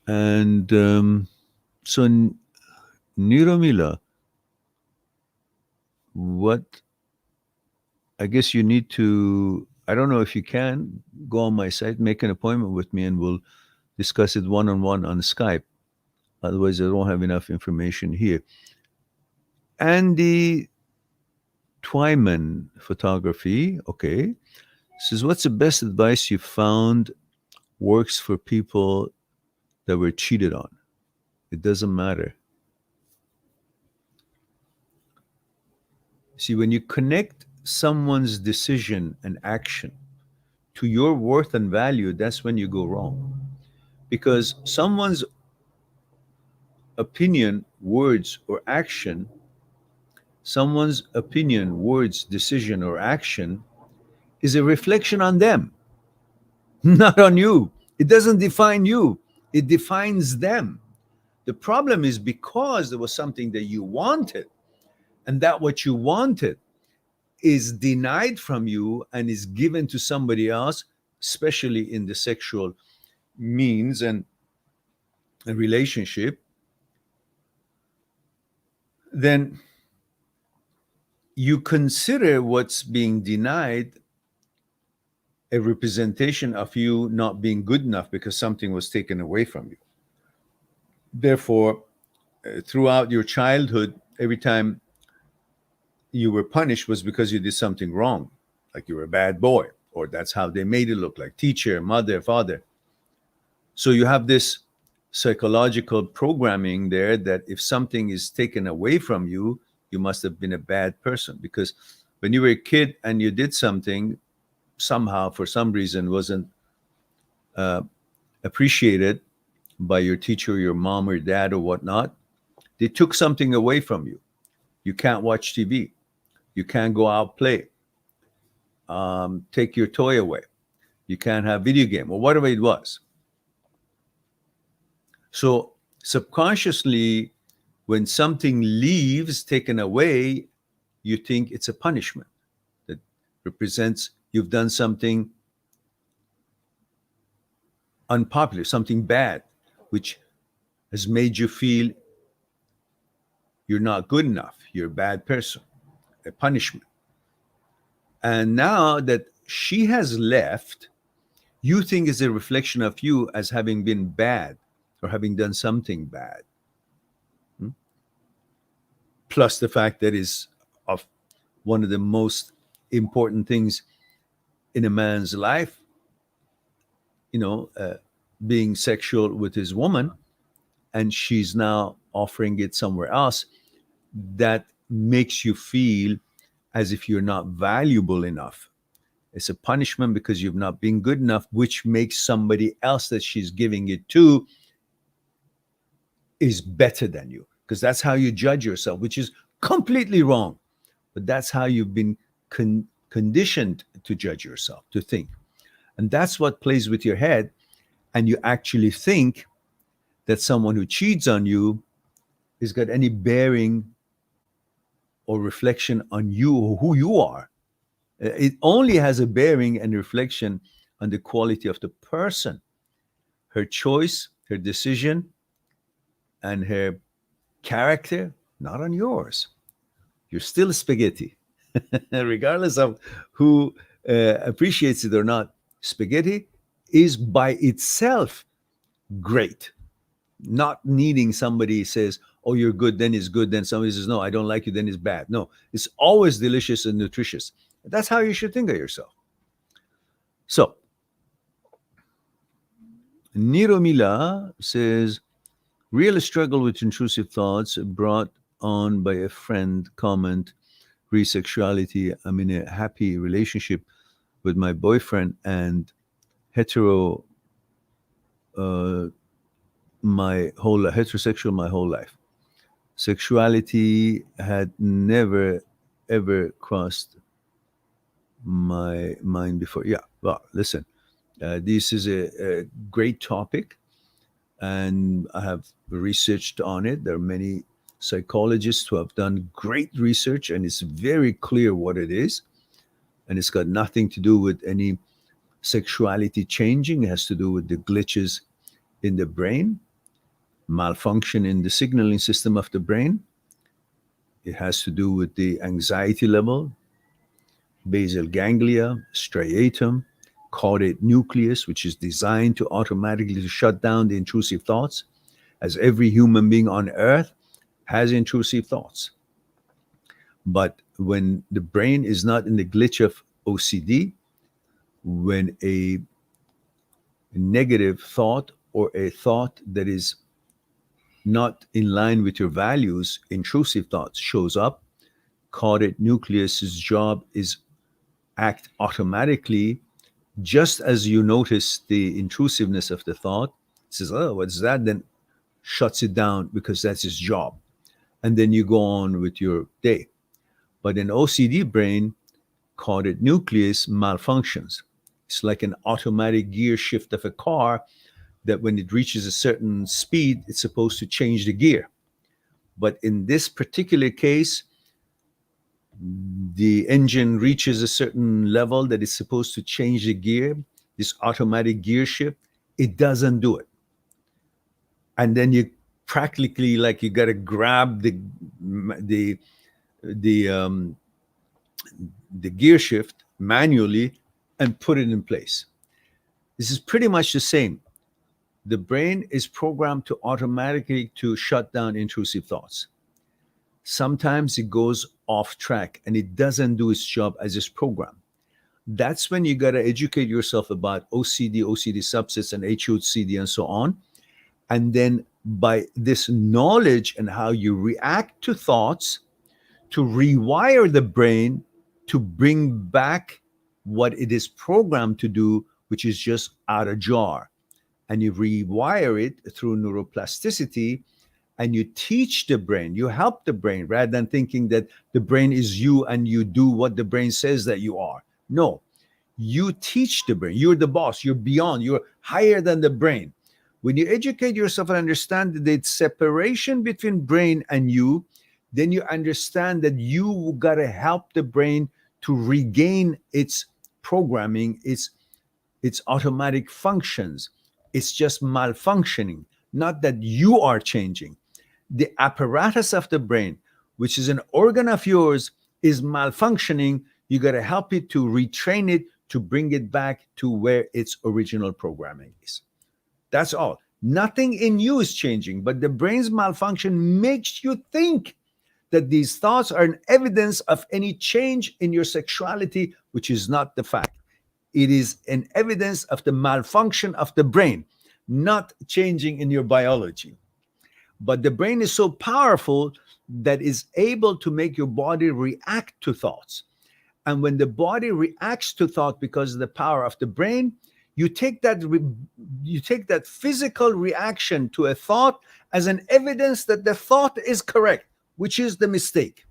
And so, Niromila, what I guess you need to, I don't know if you can go on my site, make an appointment with me, and we'll discuss it one on one on Skype. Otherwise, I don't have enough information here. Andy Twyman Photography, okay, says, what's the best advice you found works for people that were cheated on? It doesn't matter. See, when you connect someone's decision and action to your worth and value, that's when you go wrong. Because someone's opinion, words, or action, someone's opinion, words, decision, or action is a reflection on them, not on you. It doesn't define you, it defines them. The problem is because there was something that you wanted, and that what you wanted is denied from you and is given to somebody else, especially in the sexual means and relationship, then you consider what's being denied a representation of you not being good enough because something was taken away from you. Therefore, throughout your childhood, every time you were punished was because you did something wrong, like you were a bad boy, or that's how they made it look, like teacher, mother, father. So you have this psychological programming there that if something is taken away from you, you must have been a bad person, because when you were a kid and you did something, somehow for some reason wasn't appreciated by your teacher, your mom or dad or whatnot, they took something away from you. You can't watch TV. You can't go out play. Take your toy away. You can't have video game or whatever it was. So subconsciously, when something leaves, taken away, you think it's a punishment that represents you've done something unpopular, something bad, which has made you feel you're not good enough, you're a bad person, a punishment. And now that she has left, you think it's a reflection of you as having been bad or having done something bad. Plus the fact that is of one of the most important things in a man's life, being sexual with his woman, and she's now offering it somewhere else, that makes you feel as if you're not valuable enough. It's a punishment because you've not been good enough, which makes somebody else that she's giving it to is better than you, because that's how you judge yourself, which is completely wrong. But that's how you've been conditioned to judge yourself, to think. And that's what plays with your head. And you actually think that someone who cheats on you has got any bearing or reflection on you or who you are. It only has a bearing and reflection on the quality of the person, her choice, her decision, and her character, not on yours. You're still spaghetti. Regardless of who appreciates it or not, spaghetti is by itself great. Not needing somebody says, oh, you're good, then it's good. Then somebody says, no, I don't like you, then it's bad. No, it's always delicious and nutritious. That's how you should think of yourself. So, Niromila says, real struggle with intrusive thoughts brought on by a friend comment, re-sexuality. I'm in a happy relationship with my boyfriend and heterosexual my whole life. Sexuality had never ever crossed my mind before. Yeah, well, listen, this is a great topic, and I have researched on it. There are many psychologists who have done great research, and it's very clear what it is. And it's got nothing to do with any sexuality changing. It has to do with the glitches in the brain, malfunction in the signaling system of the brain. It has to do with the anxiety level, basal ganglia, striatum, caudate nucleus, which is designed to automatically shut down the intrusive thoughts, as every human being on earth has intrusive thoughts. But when the brain is not in the glitch of OCD, when a negative thought or a thought that is not in line with your values, intrusive thoughts, shows up, caudate nucleus's job is act automatically. Just as you notice the intrusiveness of the thought, says, oh, what's that? Then shuts it down because that's his job. And then you go on with your day. But in OCD brain, caudate nucleus malfunctions. It's like an automatic gear shift of a car that when it reaches a certain speed, it's supposed to change the gear. But in this particular case, the engine reaches a certain level that it's supposed to change the gear, this automatic gear shift, it doesn't do it. And then you practically, like, you got to grab the gear shift manually and put it in place. This is pretty much the same. The brain is programmed to automatically to shut down intrusive thoughts. Sometimes it goes off track and it doesn't do its job as it's programmed. That's when you got to educate yourself about OCD subsets and HOCD and so on. And then by this knowledge and how you react to thoughts, to rewire the brain to bring back what it is programmed to do, which is just out of jar. And you rewire it through neuroplasticity, and you teach the brain, you help the brain, rather than thinking that the brain is you and you do what the brain says that you are. No, you teach the brain. You're the boss. You're beyond. You're higher than the brain. When you educate yourself and understand that it's separation between brain and you, then you understand that you got to help the brain to regain its programming, it's automatic functions. It's just malfunctioning, not that you are changing. The apparatus of the brain, which is an organ of yours, is malfunctioning. You got to help it to retrain it to bring it back to where its original programming is. That's all. Nothing in you is changing, but the brain's malfunction makes you think that these thoughts are an evidence of any change in your sexuality, which is not the fact. It is an evidence of the malfunction of the brain, not changing in your biology. But the brain is so powerful that is able to make your body react to thoughts. And when the body reacts to thought because of the power of the brain, you take that physical reaction to a thought as an evidence that the thought is correct, which is the mistake.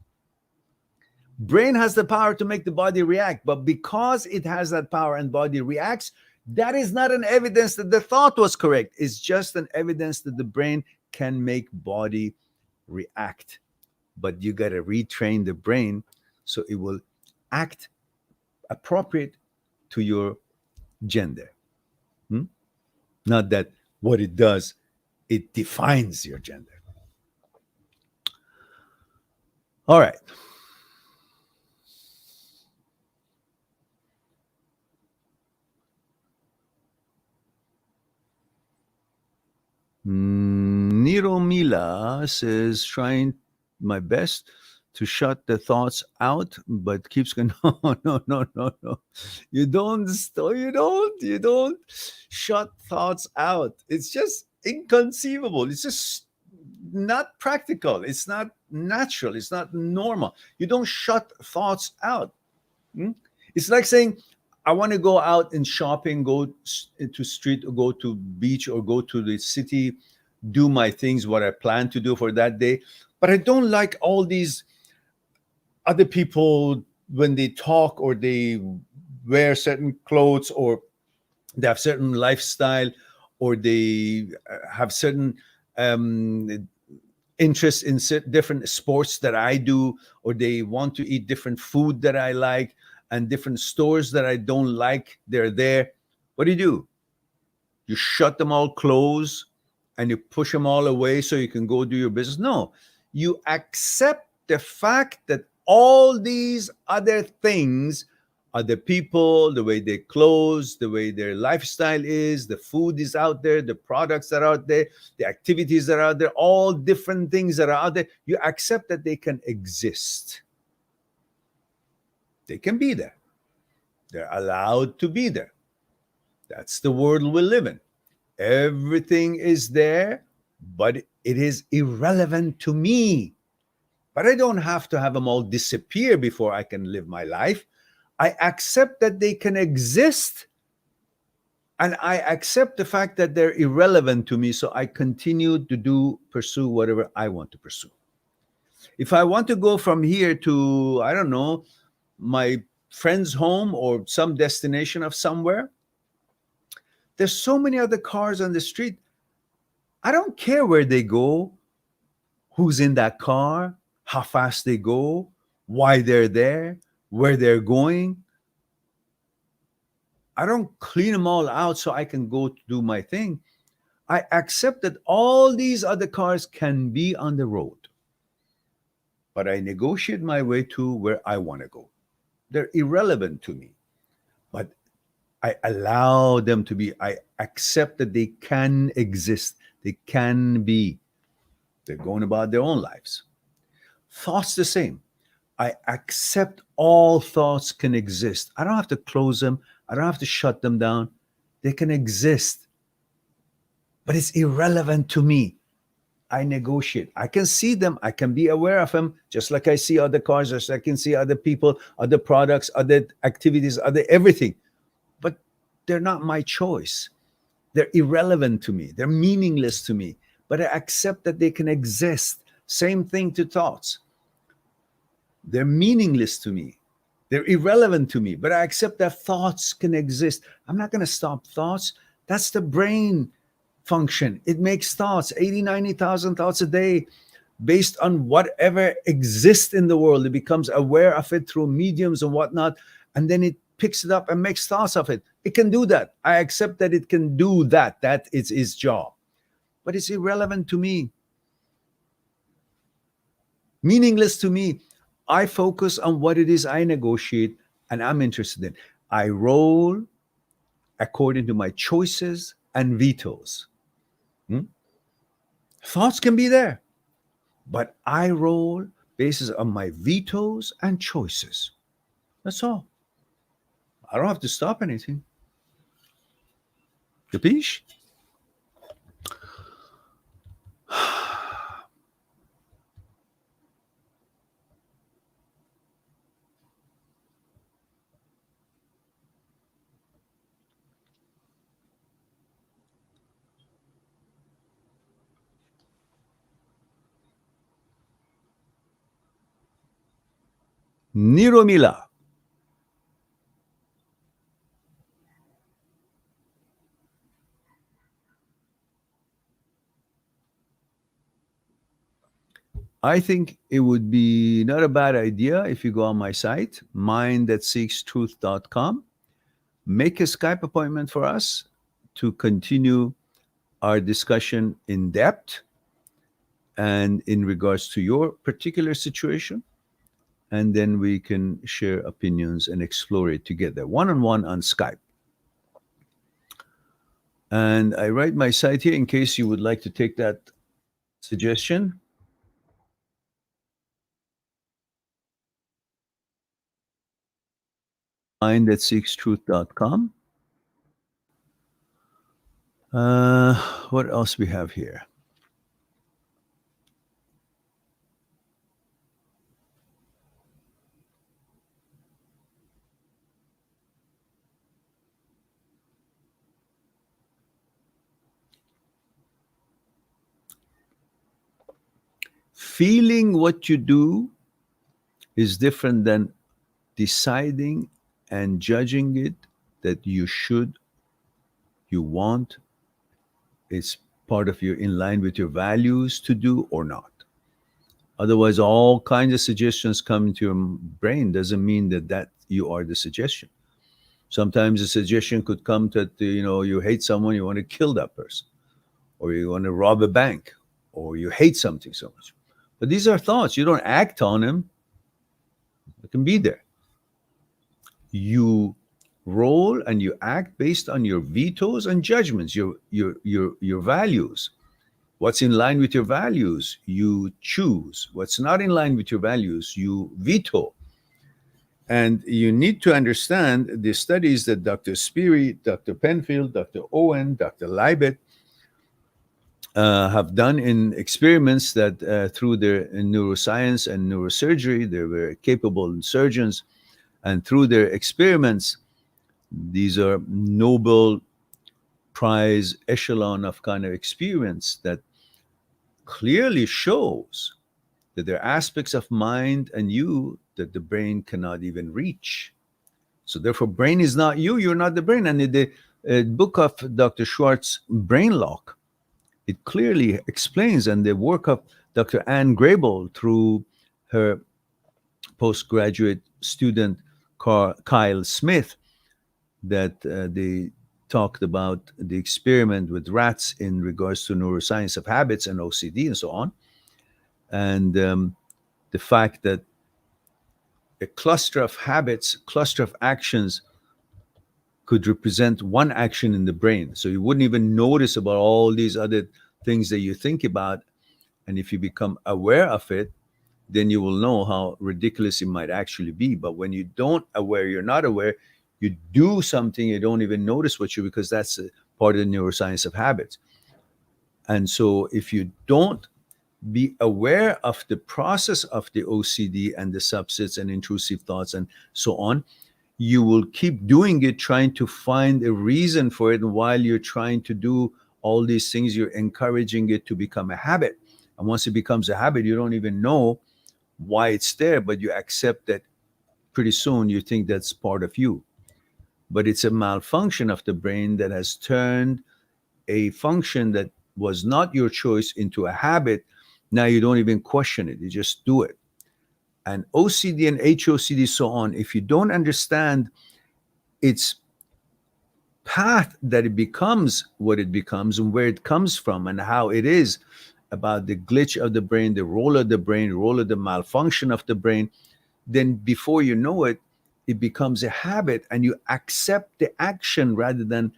Brain has the power to make the body react, but because it has that power and body reacts, that is not an evidence that the thought was correct. It's just an evidence that the brain can make body react. But you got to retrain the brain so it will act appropriate to your gender. Not that what it does, it defines your gender. All right. Niro Mila says, trying my best to shut the thoughts out, but keeps going, no. You don't shut thoughts out. It's just inconceivable. It's just not practical. It's not natural. It's not normal. You don't shut thoughts out. It's like saying, I want to go out and shopping, go to street, or go to beach, or go to the city, do my things, what I plan to do for that day. But I don't like all these other people when they talk, or they wear certain clothes, or they have certain lifestyle, or they have certain interests in different sports that I do, or they want to eat different food that I like, and different stores that I don't like, they're there. What do? You shut them all closed and you push them all away so you can go do your business? No, you accept the fact that all these other things, other people, the way they clothes, the way their lifestyle is, the food is out there, the products that are out there, the activities that are out there, all different things that are out there, you accept that they can exist. They can be there. They're allowed to be there. That's the world we live in. Everything is there, but it is irrelevant to me. But I don't have to have them all disappear before I can live my life. I accept that they can exist, and I accept the fact that they're irrelevant to me, so I continue to pursue whatever I want to pursue. If I want to go from here to, I don't know, my friend's home or some destination of somewhere, there's so many other cars on the street. I don't care where they go, who's in that car, how fast they go, why they're there, where they're going. I don't clean them all out so I can go to do my thing. I accept that all these other cars can be on the road, but I negotiate my way to where I want to go. They're irrelevant to me, but I allow them to be. I accept that they can exist. They can be. They're going about their own lives. Thoughts the same. I accept all thoughts can exist. I don't have to close them. I don't have to shut them down. They can exist, but it's irrelevant to me. I negotiate. I can see them. I can be aware of them, just like I see other cars, just like I can see other people, other products, other activities, other everything. But they're not my choice. They're irrelevant to me. They're meaningless to me. But I accept that they can exist. Same thing to thoughts. They're meaningless to me. They're irrelevant to me. But I accept that thoughts can exist. I'm not going to stop thoughts. That's the brain function. It makes thoughts, 80, 90,000 thoughts a day based on whatever exists in the world. It becomes aware of it through mediums and whatnot. And then it picks it up and makes thoughts of it. It can do that. I accept that it can do that. That is its job. But it's irrelevant to me. Meaningless to me. I focus on what it is I negotiate and I'm interested in. I roll according to my choices and vetoes. Thoughts can be there, but I roll basis on my vetoes and choices. That's all. I don't have to stop anything. Capiche? Niromila. I think it would be not a bad idea if you go on my site, mindthatseekstruth.com, make a Skype appointment for us to continue our discussion in depth and in regards to your particular situation. And then we can share opinions and explore it together, one-on-one on Skype. And I write my site here in case you would like to take that suggestion. mindthatseekstruth.com. What else we have here? Feeling what you do is different than deciding and judging it that you should, you want, it's part of your, in line with your values to do or not. Otherwise, all kinds of suggestions come into your brain doesn't mean that you are the suggestion. Sometimes a suggestion could come that, you hate someone, you want to kill that person, or you want to rob a bank, or you hate something so much. But these are thoughts. You don't act on them. It can be there. You roll and you act based on your vetoes and judgments, your values. What's in line with your values, you choose. What's not in line with your values, you veto. And you need to understand the studies that Dr. Speary, Dr. Penfield, Dr. Owen, Dr. Libet have done in experiments that through their neuroscience and neurosurgery, they were capable surgeons. And through their experiments, these are Nobel Prize echelon of kind of experience that clearly shows that there are aspects of mind and you that the brain cannot even reach. So therefore, brain is not you, you're not the brain. And in the book of Dr. Schwartz, Brain Lock, it clearly explains, and the work of Dr. Anne Grable through her postgraduate student, Kyle Smith, that they talked about the experiment with rats in regards to neuroscience of habits and OCD and so on. And the fact that a cluster of habits, cluster of actions could represent one action in the brain. So you wouldn't even notice about all these other things that you think about. And if you become aware of it, then you will know how ridiculous it might actually be. But when you don't aware, you're not aware, you do something, you don't even notice what you, because that's a part of the neuroscience of habits. And so if you don't be aware of the process of the OCD and the subsets and intrusive thoughts and so on, you will keep doing it, trying to find a reason for it. And while you're trying to do all these things, you're encouraging it to become a habit. And once it becomes a habit, you don't even know why it's there, but you accept that pretty soon you think that's part of you. But it's a malfunction of the brain that has turned a function that was not your choice into a habit. Now you don't even question it, you just do it. And OCD and HOCD, so on, if you don't understand its path that it becomes what it becomes and where it comes from and how it is about the glitch of the brain, the role of the brain, the role of the malfunction of the brain, then before you know it, it becomes a habit and you accept the action rather than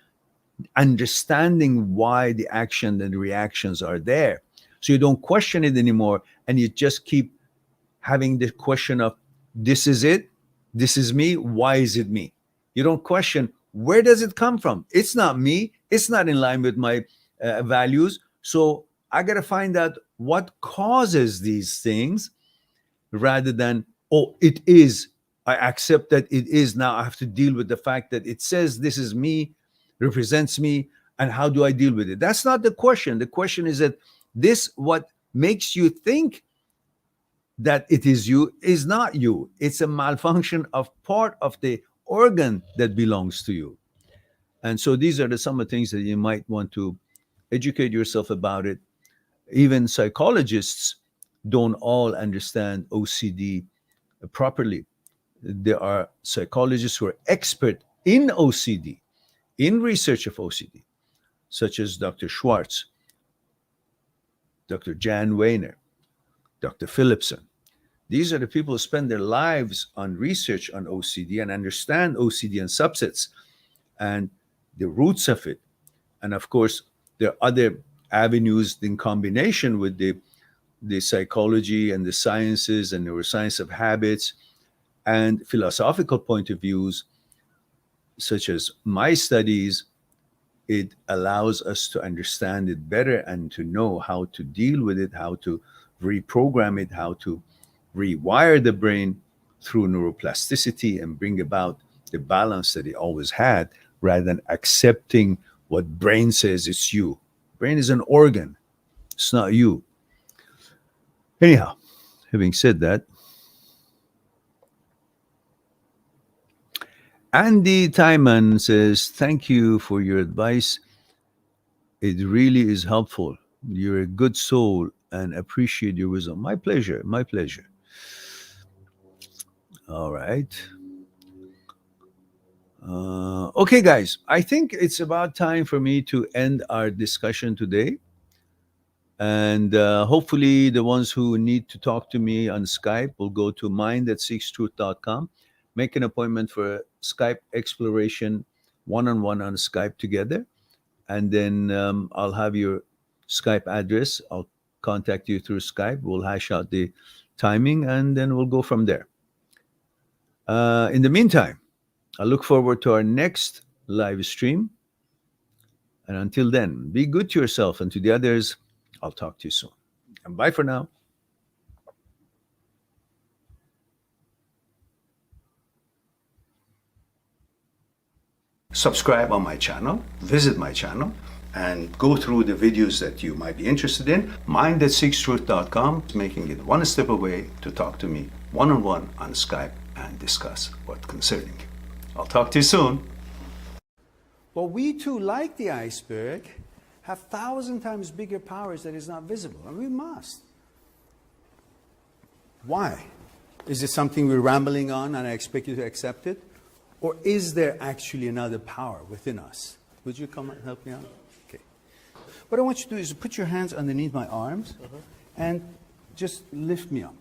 understanding why the action and the reactions are there. So you don't question it anymore and you just keep having the question of, this is it, this is me, why is it me? You don't question, where does it come from? It's not me, it's not in line with my values. So I got to find out what causes these things rather than, oh, it is. I accept that it is. Now I have to deal with the fact that it says this is me, represents me, and how do I deal with it? That's not the question. The question is that this, what makes you think that it is you, is not you. It's a malfunction of part of the organ that belongs to you. And so these are some of the things that you might want to educate yourself about it. Even psychologists don't all understand OCD properly. There are psychologists who are expert in OCD, in research of OCD, such as Dr. Schwartz, Dr. Jan Weiner, Dr. Philipson. These are the people who spend their lives on research on OCD and understand OCD and subsets and the roots of it. And of course, there are other avenues in combination with the psychology and the sciences and neuroscience of habits and philosophical point of views, such as my studies. It allows us to understand it better and to know how to deal with it, how to reprogram it, how to rewire the brain through neuroplasticity and bring about the balance that it always had, rather than accepting what brain says it's you. Brain is an organ, it's not you. Anyhow, having said that, Andy Tyman says, thank you for your advice. It really is helpful. You're a good soul and appreciate your wisdom. My pleasure. My pleasure. All right. Okay, guys, I think it's about time for me to end our discussion today. And hopefully, the ones who need to talk to me on Skype will go to mind@seekstruth.com, make an appointment for a Skype exploration one-on-one on Skype together. And then I'll have your Skype address. I'll contact you through Skype. We'll hash out the timing and then we'll go from there. In the meantime, I look forward to our next live stream. And until then, be good to yourself and to the others. I'll talk to you soon. And bye for now. Subscribe on my channel, visit my channel, and go through the videos that you might be interested in. Mind@seekstruth.com is making it one step away to talk to me one-on-one on Skype and discuss what concerning you. I'll talk to you soon. Well, we too, like the iceberg, have 1,000 times bigger powers that is not visible, and we must. Why? Is it something we're rambling on and I expect you to accept it? Or is there actually another power within us? Would you come and help me out? Okay. What I want you to do is put your hands underneath my arms and just lift me up.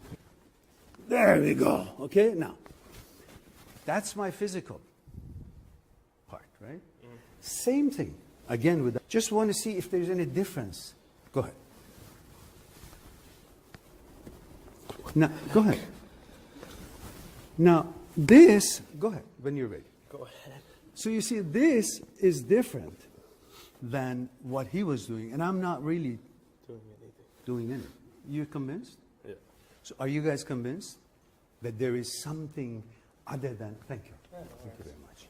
There we go. Okay, now, that's my physical part, right? Same thing. Again, with that. Just want to see if there's any difference. Go ahead. Now, go ahead. Now, this, go ahead, when you're ready. Go ahead. So you see, this is different than what he was doing, and I'm not really doing anything. You convinced? Yeah. So are you guys convinced that there is something other than, thank you. Yeah, Thank you very much.